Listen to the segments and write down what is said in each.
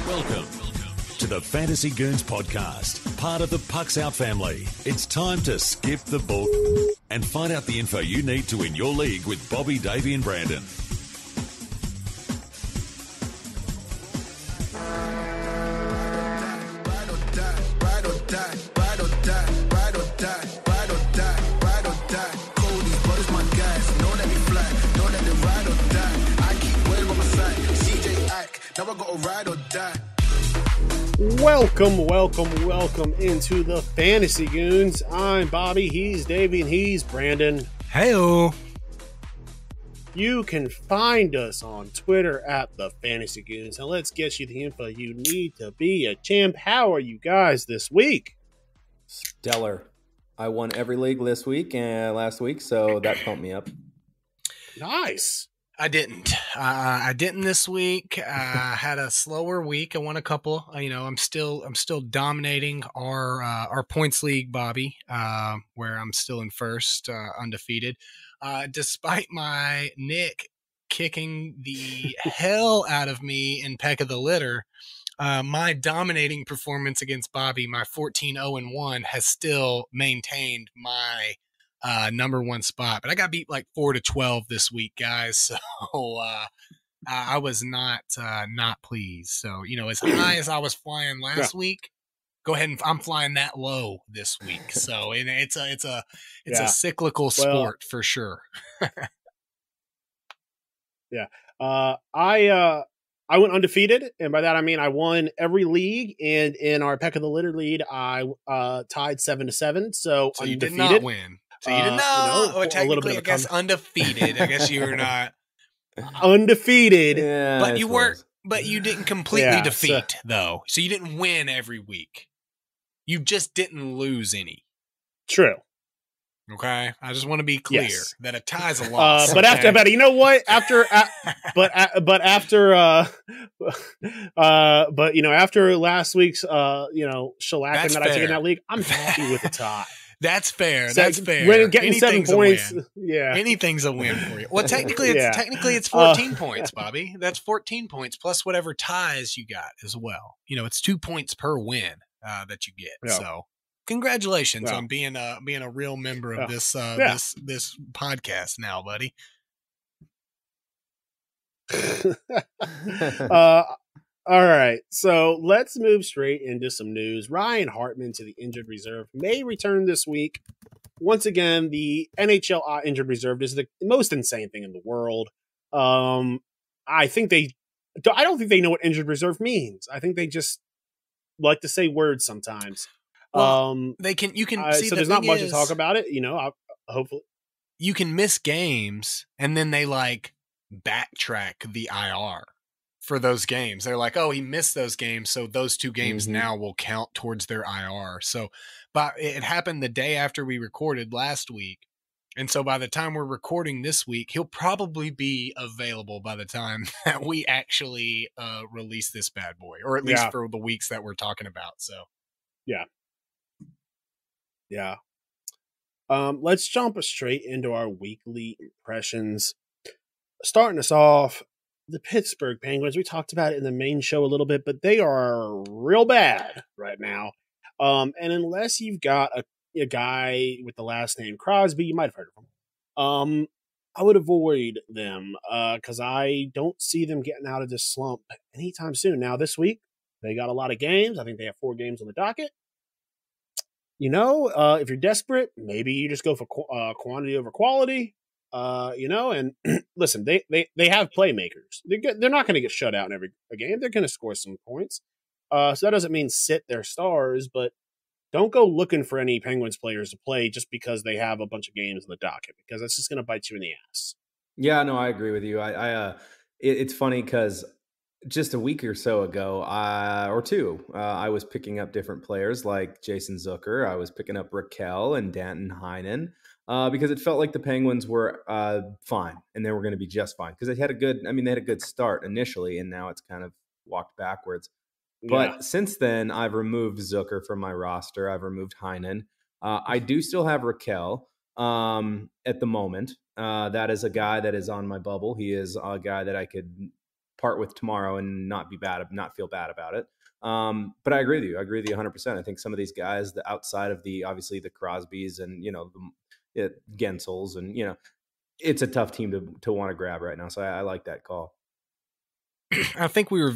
Welcome to the Fantasy Goons podcast, part of the Pucks Out family. It's time to skip the bull and find out the info you need to win your league with Bobby, Davey, and Brandon. Welcome into the Fantasy Goons. I'm Bobby, he's Davey, and he's Brandon. Hey-o. You can find us on Twitter at the Fantasy Goons, and let's get you the info you need to be a champ. How are you guys this week? Stellar. I won every league this week and last week, so that pumped me up. Nice. I didn't. I didn't this week. I had a slower week. I won a couple. I'm still dominating our points league, Bobby, where I'm still in first, undefeated. Despite my Nick kicking the hell out of me in Peck of the Litter, my dominating performance against Bobby, my 14-0-1, has still maintained my number one spot. But I got beat like 4-12 this week, guys. So I was not pleased. So, as high as I was flying last week, go ahead and I'm flying that low this week. So it's a cyclical sport for sure. Yeah. I went undefeated, and by that I mean I won every league, and in our Peck of the Litter lead I tied 7-7. So you undefeated. did not win. So you did not. Technically, I guess undefeated. I guess you were not undefeated. Yeah, but you weren't. But you didn't completely defeat, though. So you didn't win every week. You just didn't lose any. True. Okay, I just want to be clear that a tie's a loss. But you know what? After last week's shellacking that I took in that league, I'm happy with the tie. That's fair. So That's fair. Getting 7 points. Yeah, anything's a win for you. Well, technically, it's 14 points, Bobby. That's 14 points plus whatever ties you got as well. It's 2 points per win that you get. Yeah. So, congratulations on being a real member of this podcast now, buddy. All right, so let's move straight into some news. Ryan Hartman to the injured reserve may return this week. Once again, the NHL injured reserve is the most insane thing in the world. I don't think they know what injured reserve means. I think they just like to say words sometimes. Well, you can see. So there's not much to talk about it. Hopefully you can miss games, and then they backtrack the IR for those games. They're like, oh, he missed those games, so those 2 games now will count towards their IR. So, but it happened the day after we recorded last week, and so by the time we're recording this week, he'll probably be available by the time that we actually release this bad boy, or at least for the weeks that we're talking about. So, yeah. Let's jump straight into our weekly impressions. Starting us off, the Pittsburgh Penguins. We talked about it in the main show a little bit, but they are real bad right now. And unless you've got a guy with the last name Crosby, you might have heard of him. I would avoid them because I don't see them getting out of this slump anytime soon. Now, this week, they got a lot of games. I think they have 4 games on the docket. If you're desperate, maybe you just go for quantity over quality. And listen, they have playmakers. They're not going to get shut out in every game. They're going to score some points. So that doesn't mean sit their stars, but don't go looking for any Penguins players to play just because they have a bunch of games in the docket, because that's just going to bite you in the ass. Yeah, no, I agree with you. It's funny because just a week or so ago, or two, I was picking up different players like Jason Zucker. I was picking up Raquel and Danton Heinen. Because it felt like the Penguins were fine, and they were going to be just fine because they had a good start initially, and now it's kind of walked backwards. But since then, I've removed Zucker from my roster. I've removed Heinen. I do still have Raquel at the moment. That is a guy that is on my bubble. He is a guy that I could part with tomorrow and not feel bad about it. But I agree with you. I agree with you 100%. I think some of these guys, the outside of obviously the Crosbys and, the Gensels and, it's a tough team to want to grab right now. So I like that call. I think we were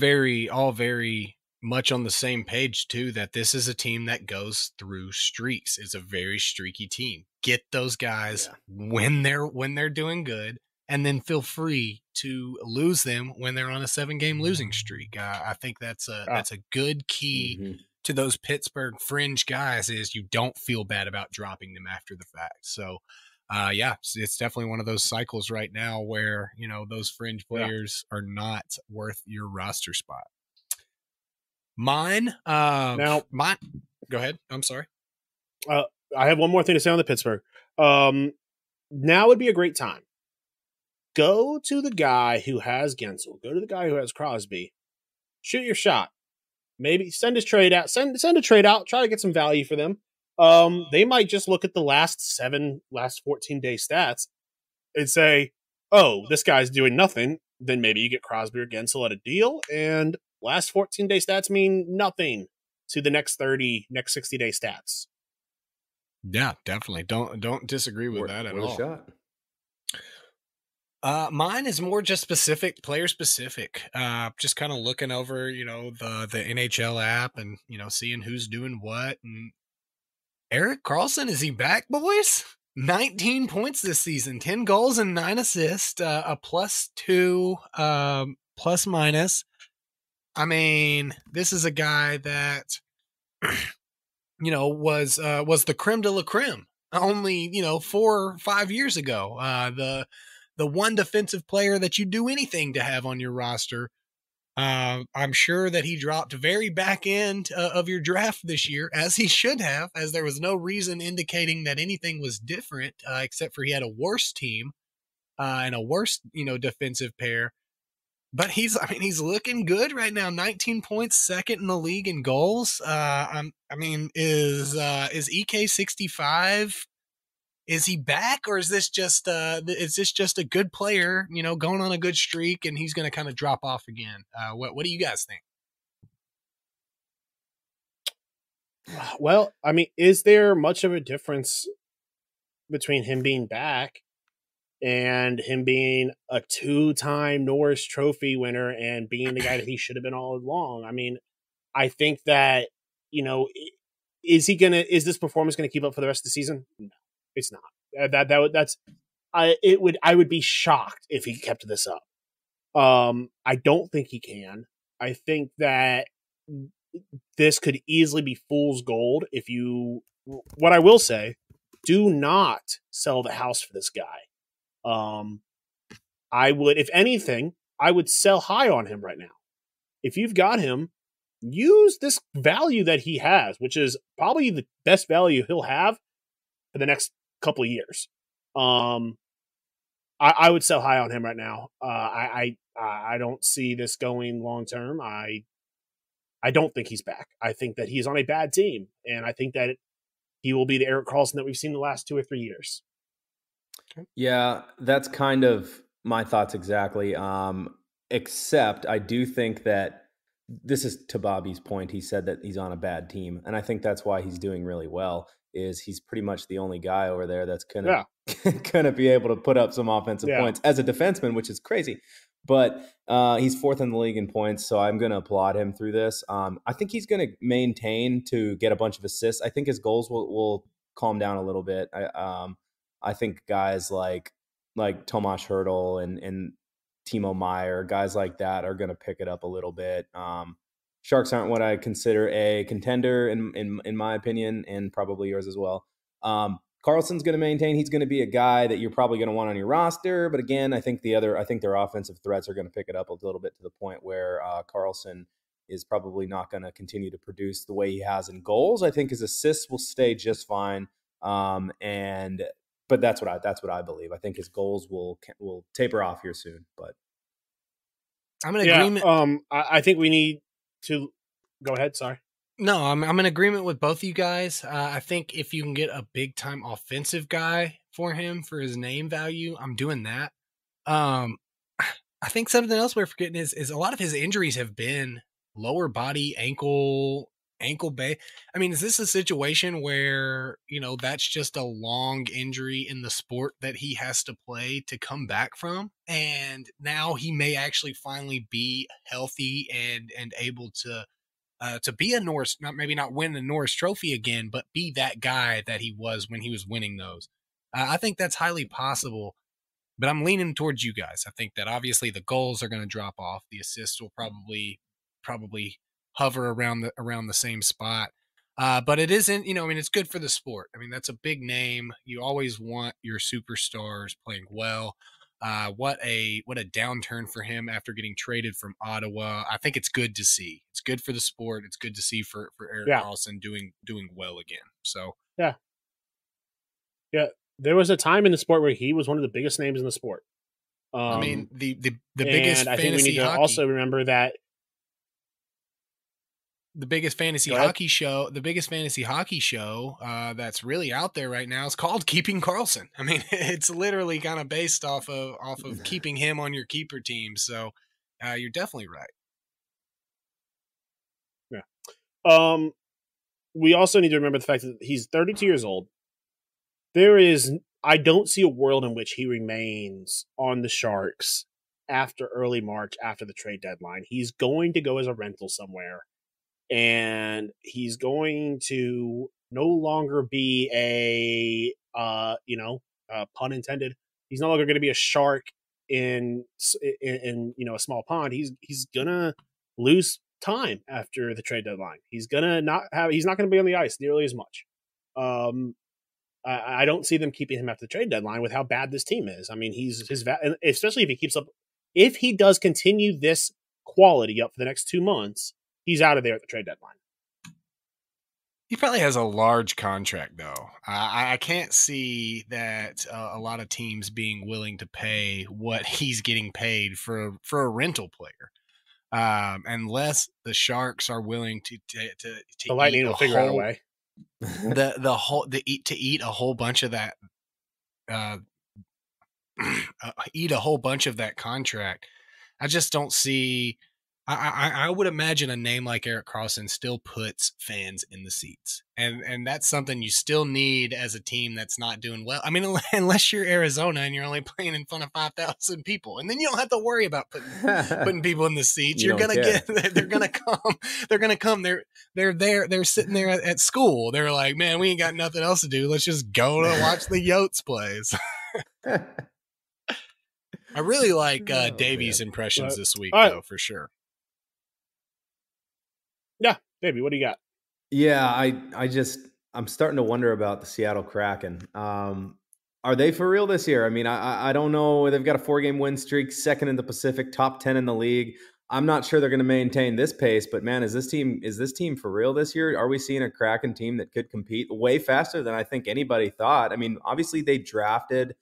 all very much on the same page too, that this is a team that goes through streaks. It's a very streaky team. Get those guys when they're doing good, and then feel free to lose them when they're on a 7-game losing streak. I think that's a good key to those Pittsburgh fringe guys, is you don't feel bad about dropping them after the fact. So it's definitely one of those cycles right now where, those fringe players are not worth your roster spot. Go ahead. I'm sorry. I have one more thing to say on the Pittsburgh. Now would be a great time. Go to the guy who has Gensel. Go to the guy who has Crosby. Shoot your shot. Maybe send his trade out. Send a trade out. Try to get some value for them. They might just look at the last 14-day stats and say, oh, this guy's doing nothing. Then maybe you get Crosby or Gensel at a deal, and last 14-day stats mean nothing to the next 60-day stats. Yeah, definitely. Don't disagree with that at all. Shot. Mine is more just player specific. Just kind of looking over, the NHL app and, seeing who's doing what. And Erik Karlsson, is he back, boys? 19 points this season, 10 goals and 9 assists, a +2, plus minus. I mean, this is a guy that, was the creme de la creme only, 4 or 5 years ago. The one defensive player that you do anything to have on your roster. I'm sure that he dropped very back end of your draft this year, as he should have, as there was no reason indicating that anything was different, except for he had a worse team and a worse, defensive pair. But he's looking good right now. 19 points, second in the league in goals. Is EK65? Is he back, or is this just a good player, going on a good streak, and he's going to kind of drop off again? What do you guys think? Well, is there much of a difference between him being back and him being a 2-time Norris Trophy winner and being the guy that he should have been all along? I think that, is this performance going to keep up for the rest of the season? No, it's not. I would be shocked if he kept this up. I don't think he can. I think that this could easily be fool's gold what I will say, do not sell the house for this guy. I would, if anything, I would sell high on him right now. If you've got him, use this value that he has, which is probably the best value he'll have for the next couple of years. I would sell high on him right now. I don't see this going long term. I don't think he's back. I think that he's on a bad team, and I think that he will be the Erik Karlsson that we've seen the last 2 or 3 years. Yeah, that's kind of my thoughts exactly. Except I do think that this is to Bobby's point. He said that he's on a bad team, and I think that's why he's doing really well. Is he's pretty much the only guy over there that's gonna be able to put up some offensive points as a defenseman, which is crazy. But he's 4th in the league in points, so I'm going to applaud him through this. I think he's going to maintain to get a bunch of assists. I think his goals will calm down a little bit. I think guys like Tomas Hertl and Timo Meyer, guys like that, are going to pick it up a little bit. Sharks aren't what I consider a contender in my opinion, and probably yours as well. Karlsson's going to maintain. He's going to be a guy that you're probably going to want on your roster. But again, I think their offensive threats are going to pick it up a little bit to the point where Karlsson is probably not going to continue to produce the way he has in goals. I think his assists will stay just fine. But that's what I believe. I think his goals will taper off here soon. But I'm in agreement. I think we need to go ahead. Sorry. No, I'm in agreement with both of you guys. I think if you can get a big time offensive guy for him for his name value, I'm doing that. I think something else we're forgetting is a lot of his injuries have been lower body, ankle bay. I mean, is this a situation where, that's just a long injury in the sport that he has to play to come back from? And now he may actually finally be healthy and able to be a Norris, maybe not win the Norris Trophy again, but be that guy that he was when he was winning those. I think that's highly possible, but I'm leaning towards you guys. I think that obviously the goals are going to drop off. The assists will probably hover around the same spot. But it isn't, it's good for the sport. I mean, that's a big name. You always want your superstars playing well. What a downturn for him after getting traded from Ottawa. I think it's good to see. It's good for the sport. It's good to see for Erik Karlsson doing well again. So yeah. There was a time in the sport where he was one of the biggest names in the sport. I mean, the biggest fantasy I think we need to hockey, also remember that the biggest fantasy hockey show that's really out there right now is called Keeping Karlsson. I mean, it's literally kind of based off of keeping him on your keeper team. So you're definitely right. Yeah. We also need to remember the fact that he's 32 years old. I don't see a world in which he remains on the Sharks after early March, after the trade deadline. He's going to go as a rental somewhere. And he's going to no longer be pun intended. He's no longer going to be a shark in a small pond. He's gonna lose time after the trade deadline. He's not going to be on the ice nearly as much. I don't see them keeping him after the trade deadline with how bad this team is. I mean, especially if he keeps up, if he does continue this quality up for the next 2 months. He's out of there at the trade deadline. He probably has a large contract, though. I can't see that a lot of teams being willing to pay what he's getting paid for a rental player, unless the Sharks are willing to the Lightning will figure out a way. Eat a whole bunch of that. Eat a whole bunch of that contract. I just don't see. I would imagine a name like Erik Karlsson still puts fans in the seats. And that's something you still need as a team that's not doing well. I mean, unless you're Arizona and you're only playing in front of 5,000 people. And then you don't have to worry about putting people in the seats. They're going to come. They're going to come. They're there. They're sitting there at school. They're like, man, we ain't got nothing else to do. Let's just go to watch the Yotes plays. I really like Davies' impressions this week, though, for sure. Yeah, Davey, what do you got? Yeah, I'm starting to wonder about the Seattle Kraken. Are they for real this year? I mean, I don't know. They've got a 4-game win streak, second in the Pacific, top 10 in the league. I'm not sure they're going to maintain this pace, but man, is this team for real this year? Are we seeing a Kraken team that could compete way faster than I think anybody thought? I mean, obviously they drafted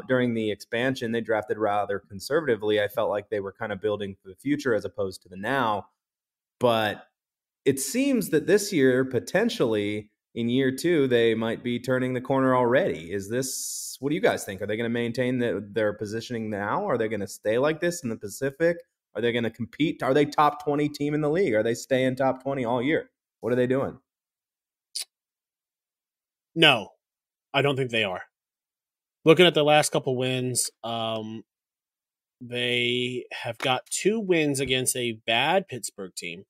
during the expansion, they drafted rather conservatively. I felt like they were kind of building for the future as opposed to the now. But it seems that this year, potentially in year 2, they might be turning the corner already. What do you guys think? Are they going to maintain their positioning now? Are they going to stay like this in the Pacific? Are they going to compete? Are they top 20 team in the league? Are they staying top 20 all year? What are they doing? No, I don't think they are. Looking at the last couple wins, they have got 2 wins against a bad Pittsburgh team.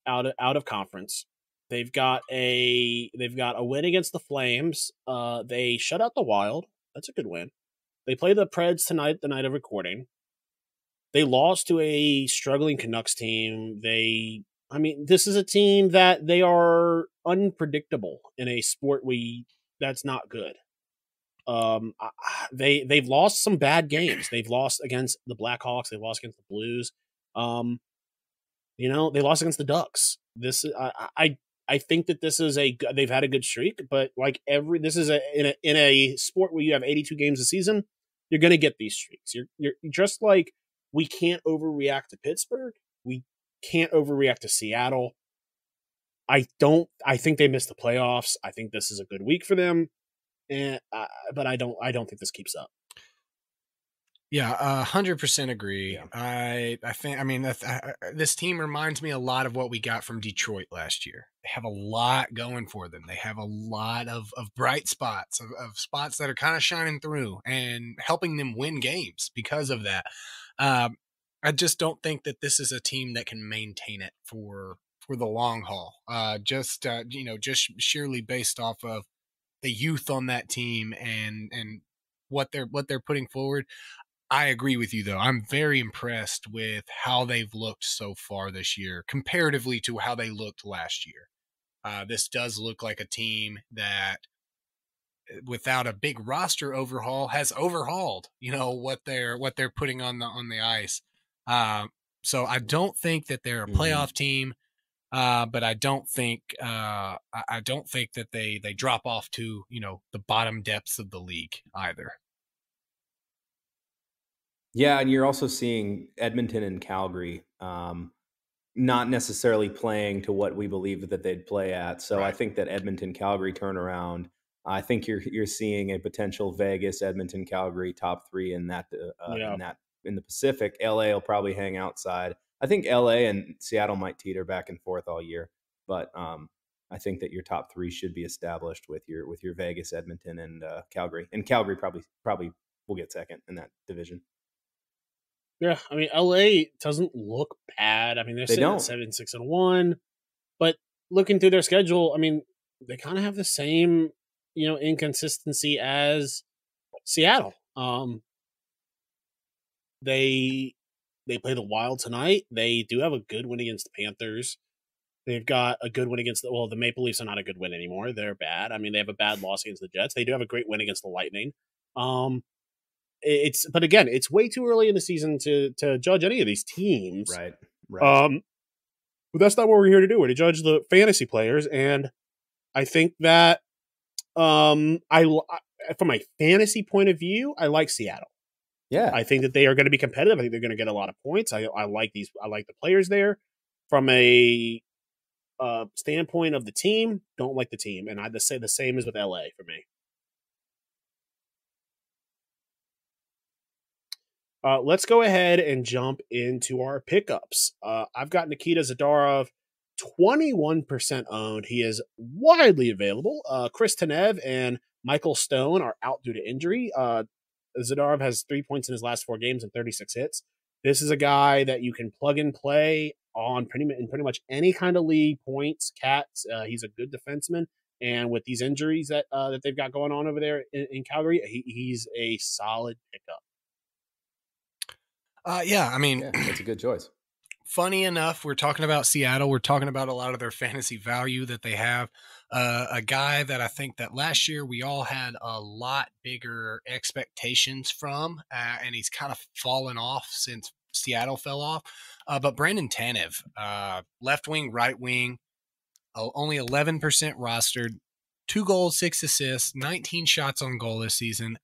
Out of conference. They've got a win against the Flames. They shut out the Wild. That's a good win. They play the Preds tonight, the night of recording. They lost to a struggling Canucks team. This is a team that they are unpredictable in a sport that's not good. They've lost some bad games. They've lost against the Blackhawks. They've lost against the Blues. They lost against the Ducks. I think that this is they've had a good streak, but this is in a sport where you have 82 games a season, you're going to get these streaks. You're just like, we can't overreact to Pittsburgh. We can't overreact to Seattle. I think they missed the playoffs. I think this is a good week for them. But I don't think this keeps up. Yeah, 100% agree. Yeah. I think, I mean, this team reminds me a lot of what we got from Detroit last year. They have a lot going for them. They have a lot of bright spots, of spots that are kind of shining through and helping them win games because of that. Um, I just don't think that this is a team that can maintain it for the long haul. Just sheerly based off of the youth on that team and what they're putting forward. I agree with you, though. I'm very impressed with how they've looked so far this year, comparatively to how they looked last year. This does look like a team that, without a big roster overhaul, has overhauled. What they're putting on the ice. So I don't think that they're a playoff team, but I don't think that they drop off to the bottom depths of the league either. Yeah, and you're also seeing Edmonton and Calgary not necessarily playing to what we believed that they'd play at. So I Right. think that Edmonton Calgary turnaround. I think you're seeing a potential Vegas Edmonton Calgary top three in that Yeah. in the Pacific. LA will probably hang outside. I think LA and Seattle might teeter back and forth all year, but I think that your top three should be established with your Vegas, Edmonton, and Calgary. And Calgary probably will get second in that division. Yeah, I mean, LA doesn't look bad. I mean, they're They sitting don't. at 7-6-1, but looking through their schedule, I mean, they kind of have the same, inconsistency as Seattle. They play the Wild tonight. They do have a good win against the Panthers. They've got a good win against the Maple Leafs are not a good win anymore. They're bad. I mean, they have a bad loss against the Jets. They do have a great win against the Lightning. But again, it's way too early in the season to judge any of these teams. Right. But that's not what we're here to do. We're to judge the fantasy players, and I think that from a fantasy point of view, I like Seattle. Yeah. I think that they are going to be competitive. I think they're going to get a lot of points. I like these. I like the players there. From a standpoint of the team, don't like the team, and I'd say the same as with LA for me. Let's go ahead and jump into our pickups. I've got Nikita Zadorov, 21% owned. He is widely available. Chris Tanev and Michael Stone are out due to injury. Zadorov has 3 points in his last 4 games and 36 hits. This is a guy that you can plug and play on pretty much any kind of league, points, cats. He's a good defenseman. And with these injuries that they've got going on over there in Calgary, he's a solid pickup. I mean, that's a good choice. Funny enough, we're talking about Seattle. We're talking about a lot of their fantasy value that they have. A guy that I think that last year we all had a lot bigger expectations from, and he's kind of fallen off since Seattle fell off. But Brandon Tanev, left wing, right wing, only 11% rostered. 2 goals, 6 assists, 19 shots on goal this season.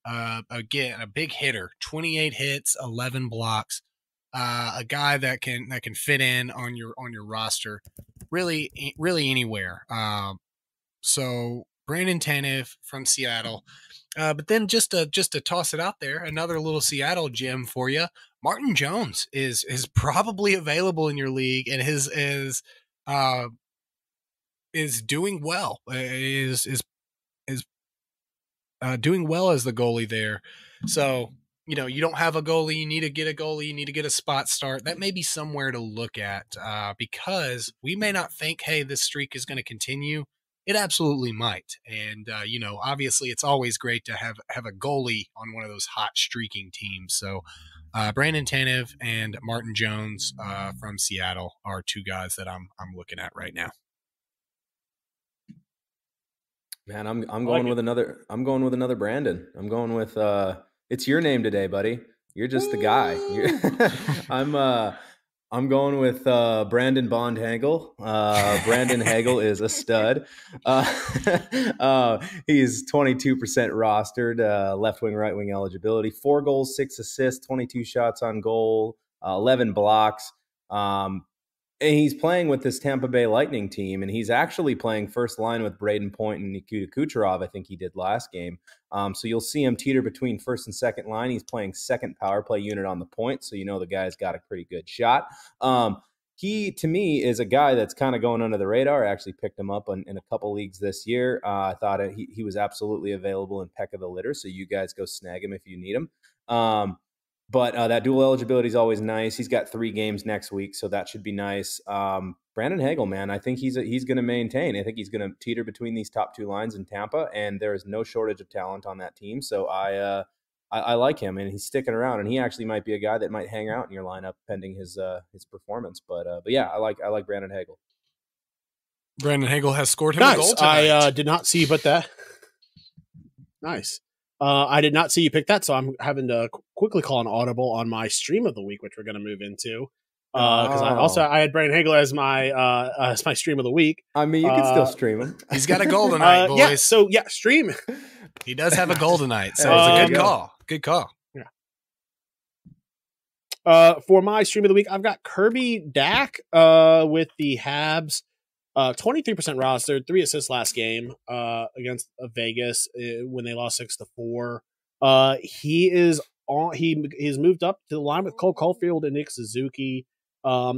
Again, a big hitter, 28 hits, 11 blocks. A guy that can fit in on your roster, really anywhere. So Brandon Tanev from Seattle. But then just to toss it out there, another little Seattle gem for you. Martin Jones is probably available in your league and is doing well. Is doing well as the goalie there. So, you don't have a goalie. You need to get a goalie. You need to get a spot start. That may be somewhere to look at because we may not think, hey, this streak is going to continue. It absolutely might. And, obviously it's always great to have a goalie on one of those hot streaking teams. So Brandon Tanev and Martin Jones from Seattle are 2 guys that I'm looking at right now. Man, I'm going with another. I'm going with another Brandon. I'm going with. It's your name today, buddy. You're just the guy. I'm going with Brandon Bond Hagel. Brandon Hagel is a stud. He's 22% rostered, left wing, right wing eligibility. 4 goals, 6 assists, 22 shots on goal, 11 blocks. And he's playing with this Tampa Bay Lightning team, and he's actually playing first line with Braden Point and Nikita Kucherov. I think he did last game. So you'll see him teeter between first and second line. He's playing second power play unit on the point, so you know the guy's got a pretty good shot. He, to me, is a guy that's kind of going under the radar. I actually picked him up in a couple leagues this year. I thought he was absolutely available in peck of the litter, so you guys go snag him if you need him. But that dual eligibility is always nice. He's got 3 games next week, so that should be nice. Brandon Hagel, man, I think he's going to maintain. I think he's going to teeter between these top 2 lines in Tampa, and there is no shortage of talent on that team. So I like him, and he's sticking around, and he actually might be a guy that might hang out in your lineup pending his performance. But yeah, I like Brandon Hagel. Brandon Hagel has scored him a goal tonight. I did not see you put that. Nice. I did not see you pick that, so I'm having to quickly call an audible on my stream of the week, which we're going to move into. Because I had Brandon Hagel as my stream of the week. I mean, you can still stream him. He's got a goal tonight, boys. Yeah, so yeah, stream. He does have a goal tonight, so it's a good call. Good call. Yeah. For my stream of the week, I've got Kirby Dack with the Habs. 23% rostered, 3 assists last game against Vegas when they lost 6-4. He's moved up to the line with Cole Caulfield and Nick Suzuki,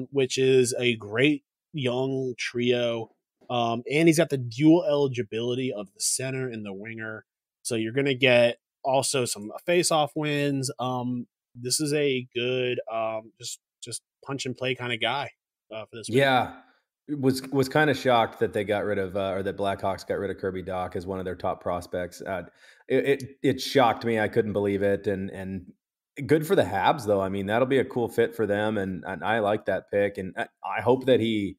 which is a great young trio. And he's got the dual eligibility of the center and the winger. So you're going to get also some face-off wins. This is a good just punch and play kind of guy for this week. Yeah. Was kind of shocked that they got rid of or that Blackhawks got rid of Kirby Dach as one of their top prospects. It shocked me. I couldn't believe it. And good for the Habs though. I mean, that'll be a cool fit for them. And I like that pick. And I hope that he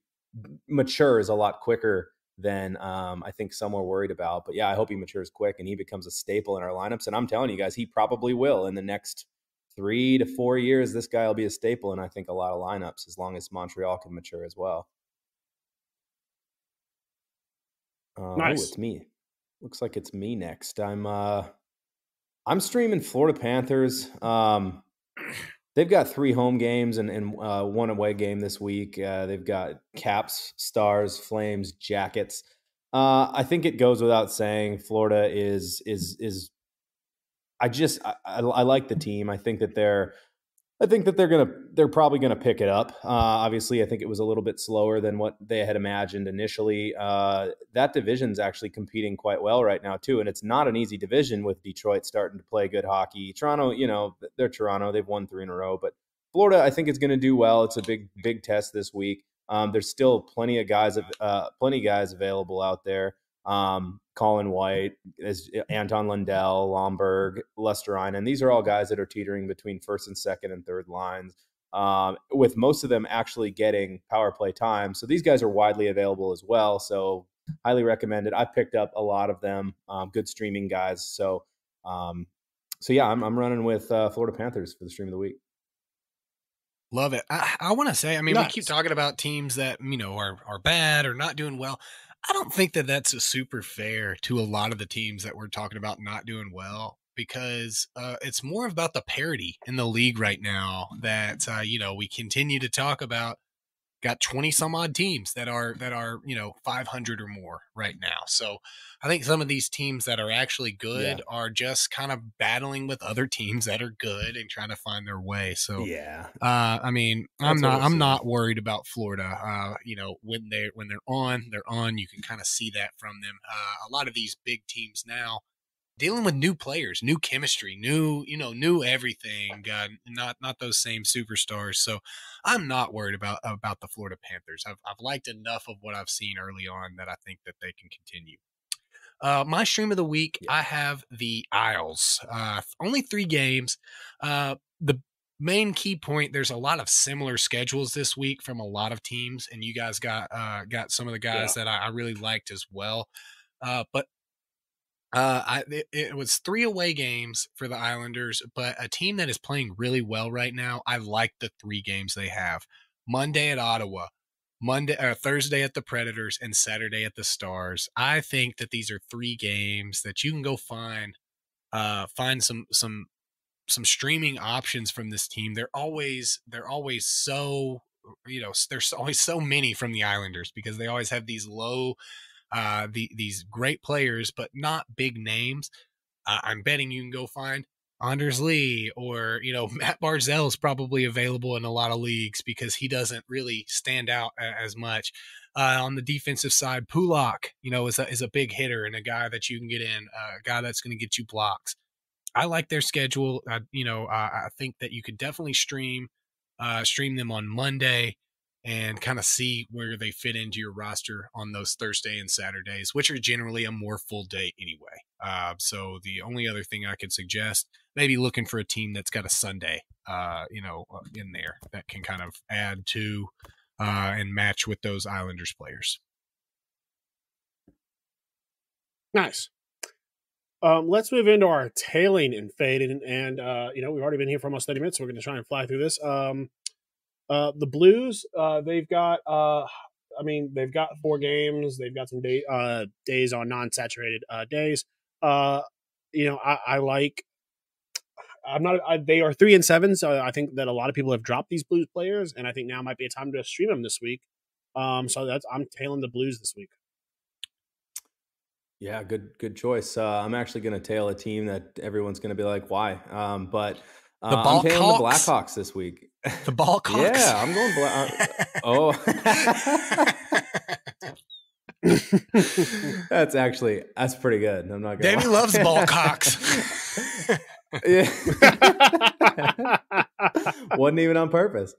matures a lot quicker than I think some were worried about. But yeah, I hope he matures quick and he becomes a staple in our lineups. And I'm telling you guys, he probably will in the next 3 to 4 years. This guy will be a staple in I think a lot of lineups as long as Montreal can mature as well. Nice. It's me. Looks like it's me next. I'm streaming Florida Panthers. They've got 3 home games and 1 away game this week. They've got Caps, Stars, Flames, Jackets. I think it goes without saying Florida is I like the team. I think that they're probably gonna pick it up. Obviously, I think it was a little bit slower than what they had imagined initially. That division's actually competing quite well right now too, and it's not an easy division with Detroit starting to play good hockey. Toronto, they're Toronto; they've won 3 in a row, but Florida, I think, is going to do well. It's a big test this week. There's still plenty of guys available out there. Colin White, Anton Lundell, Lomberg, Lusterinen. These are all guys that are teetering between first and second and third lines, with most of them actually getting power play time. So these guys are widely available as well. So highly recommended. I picked up a lot of them, good streaming guys. So yeah, I'm running with Florida Panthers for the stream of the week. Love it. I want to say, we Nice. keep talking about teams that, are bad or not doing well. I don't think that that's a super fair to a lot of the teams that we're talking about not doing well, because it's more about the parity in the league right now that, we continue to talk about. Got 20 some odd teams that are 500 or more right now. So I think some of these teams that are actually good are just kind of battling with other teams that are good and trying to find their way. So yeah, I'm not worried about Florida. When they're on. You can kind of see that from them. A lot of these big teams now dealing with new players, new chemistry, new everything, not those same superstars. So I'm not worried about the Florida Panthers. I've liked enough of what I've seen early on that I think that they can continue. My stream of the week, I have the Isles. Only 3 games. The main key point, there's a lot of similar schedules this week from a lot of teams, and you guys got some of the guys that I really liked as well. But it was 3 away games for the Islanders, but a team that is playing really well right now. I like the 3 games they have: Monday at Ottawa, Thursday at the Predators, and Saturday at the Stars. I think that these are 3 games that you can go find some streaming options from this team. They're always so there's always so many from the Islanders because they always have these these great players, but not big names. I'm betting you can go find Anders Lee or, Matt Barzell is probably available in a lot of leagues because he doesn't really stand out as much. On the defensive side, Pulak, is a big hitter and a guy that you can get in, a guy that's going to get you blocks. I like their schedule. I think that you could definitely stream them on Monday and kind of see where they fit into your roster on those Thursday and Saturdays, which are generally a more full day anyway. So the only other thing I could suggest, maybe looking for a team that's got a Sunday, in there that can kind of add to and match with those Islanders players. Nice. Let's move into our tailing and fading, and we've already been here for almost 30 minutes, so we're going to try and fly through this. The Blues, they've got 4 games. They've got some days on non-saturated days. I like. They are 3-7, so I think that a lot of people have dropped these Blues players, and I think now might be a time to stream them this week. I'm tailing the Blues this week. Yeah, good choice. I'm actually going to tail a team that everyone's going to be like, why? But I'm tailing the Blackhawks this week. The Blackhawks? Yeah, I'm going that's pretty good. I'm not going to Davey loves Blackhawks. Yeah. Wasn't even on purpose.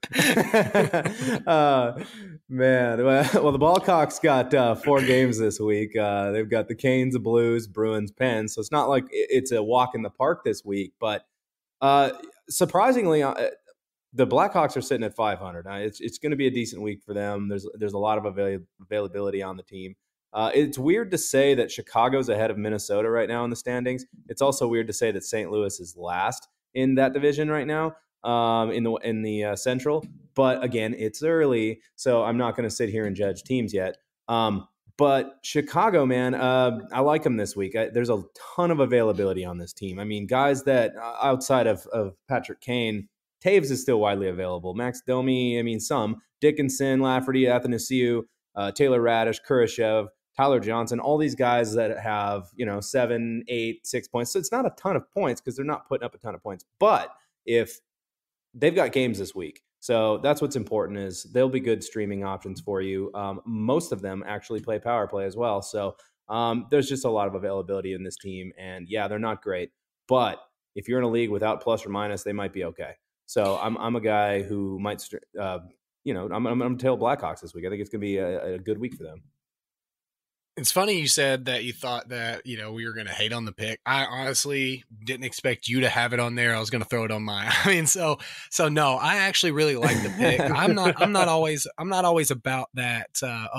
Man. Well, the Blackhawks got 4 games this week. They've got the Canes, the Blues, Bruins, Pens. So it's not like it's a walk in the park this week. But surprisingly, the Blackhawks are sitting at 500. It's going to be a decent week for them. There's a lot of availability on the team. It's weird to say that Chicago's ahead of Minnesota right now in the standings. It's also weird to say that St. Louis is last in that division right now, in the Central. But again, it's early, so I'm not going to sit here and judge teams yet. But Chicago, man, I like them this week. There's a ton of availability on this team. I mean, guys that outside of Patrick Kane, Taves is still widely available. Max Domi, some. Dickinson, Lafferty, Athanasiou, Taylor Radish, Kurashev, Tyler Johnson, all these guys that have, 7, 8, 6 points. So it's not a ton of points because they're not putting up a ton of points. But if they've got games this week, so that's what's important is they'll be good streaming options for you. Most of them actually play power play as well. So there's just a lot of availability in this team. And yeah, they're not great. But if you're in a league without plus or minus, they might be okay. So I'm a guy who might, I'm going to tail Blackhawks this week. I think it's going to be a good week for them. It's funny you said that you thought that, we were going to hate on the pick. I honestly didn't expect you to have it on there. I was going to throw it on mine. So no, I actually really like the pick. I'm not always about that.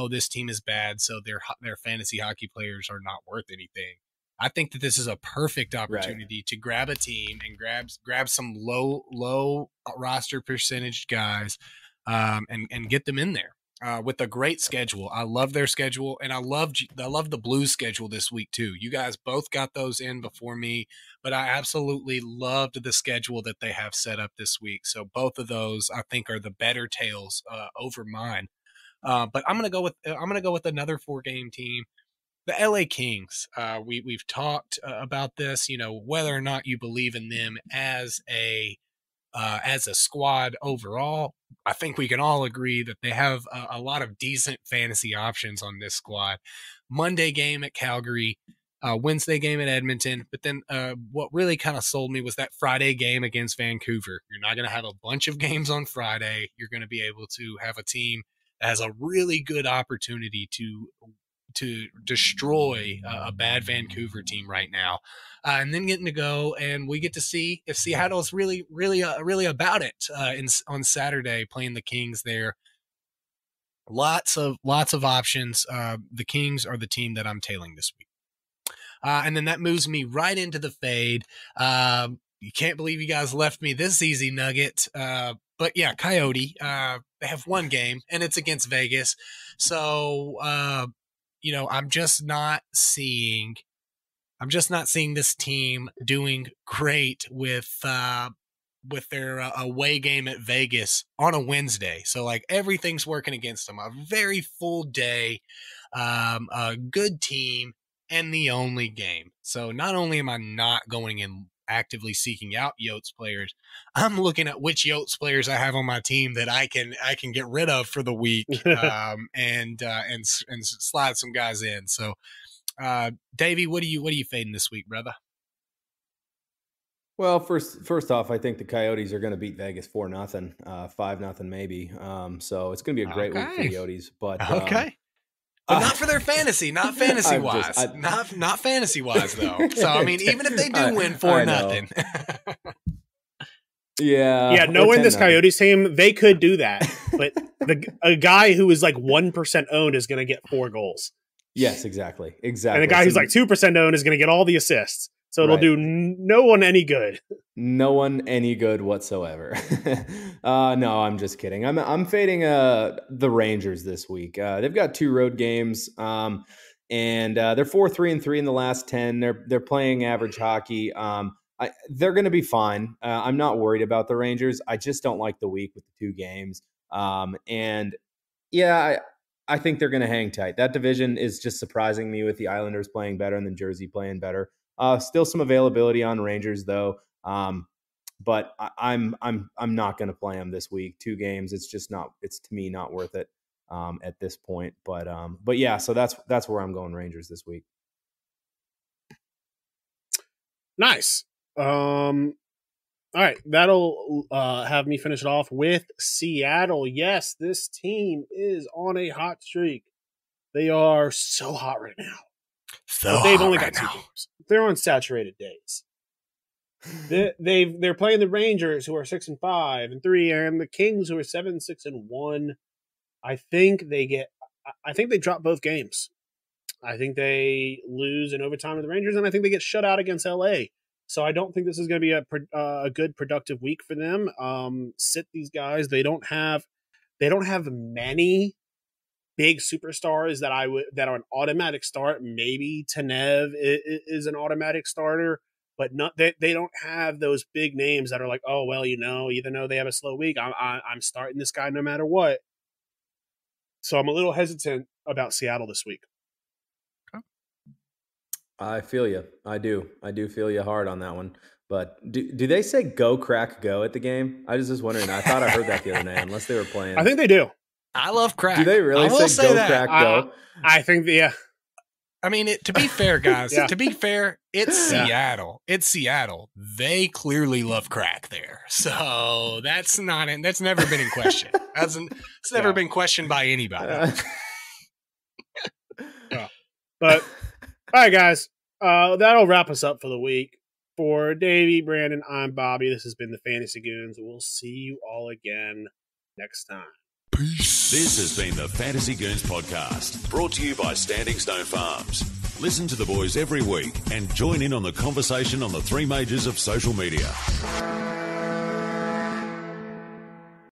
This team is bad, so their fantasy hockey players are not worth anything. I think that this is a perfect opportunity to grab a team and grab some low roster percentage guys, and get them in there. With a great schedule. I love their schedule, and I love the Blues schedule this week too. You guys both got those in before me, but I absolutely loved the schedule that they have set up this week. So both of those I think are the better tails over mine. But I'm gonna go with another 4-game team, the LA Kings. We've talked about this. Whether or not you believe in them as a squad overall, I think we can all agree that they have a lot of decent fantasy options on this squad. Monday game at Calgary, Wednesday game at Edmonton, but then what really kind of sold me was that Friday game against Vancouver. You're not going to have a bunch of games on Friday. You're going to be able to have a team that has a really good opportunity to destroy a bad Vancouver team right now, and then getting to go and we get to see if Seattle's really about it on Saturday playing the Kings there. Lots of options. The Kings are the team that I'm tailing this week, and then that moves me right into the fade. You can't believe you guys left me this easy nugget. But yeah, Coyote. They have 1 game and it's against Vegas, so. I'm just not seeing this team doing great with with their away game at Vegas on a Wednesday. So like everything's working against them. A very full day, a good team, and the only game. So not only am I not going and actively seeking out Yotes players, I'm looking at which Yotes players I have on my team that I can get rid of for the week, and slide some guys in. So, Davey, what are you fading this week, brother? Well, first off, I think the Coyotes are going to beat Vegas 4-0, 5-0 maybe. So it's going to be a great week for the Coyotes. But but not for their fantasy, not fantasy wise, not fantasy wise though. So I mean, even if they do win 4-0, yeah. Knowing this Coyotes team, they could do that. But a guy who is like 1% owned is going to get 4 goals. Yes, exactly. And a guy who's like 2% owned is going to get all the assists. So it'll do no one any good. No one any good whatsoever. No, I'm just kidding. I'm fading the Rangers this week. They've got 2 road games, and they're 4-3-3 in the last 10. They're playing average hockey. They're going to be fine. I'm not worried about the Rangers. I just don't like the week with the 2 games. And yeah, I think they're going to hang tight. That division is just surprising me with the Islanders playing better and then Jersey playing better. Still some availability on Rangers though. But I'm not going to play them this week. 2 games. It's to me not worth it at this point. But yeah, so that's where I'm going Rangers this week. Nice. All right. That'll have me finish it off with Seattle. Yes, this team is on a hot streak. They are so hot right now. They've only got 2 games. They're on saturated days. They're playing the Rangers, who are 6-5-3, and the Kings, who are 7-6-1. I think they drop both games. I think they lose in overtime to the Rangers, and I think they get shut out against LA. So I don't think this is going to be a good productive week for them. Sit these guys. They don't have many big superstars that are an automatic start. Maybe Tanev is an automatic starter, but they don't have those big names that are like, oh well, even though they have a slow week, I'm starting this guy no matter what. So I'm a little hesitant about Seattle this week. I feel you. I do feel you hard on that one. But do they say "go crack go" at the game? I was just wondering. I thought I heard that the other day. Unless they were playing, I think they do. I love crack. Do they really say "go crack go"? I think yeah. I mean, to be fair, guys. Yeah. To be fair, it's Seattle. It's Seattle. They clearly love crack there, so that's never been in question. It's never been questioned by anybody. But all right, guys, that'll wrap us up for the week. For Davey, Brandon, I'm Bobby. This has been the Fantasy Goons. We'll see you all again next time. Peace. This has been the Fantasy Goons podcast, brought to you by Standing Stone Farms. Listen to the boys every week and join in on the conversation on the 3 majors of social media.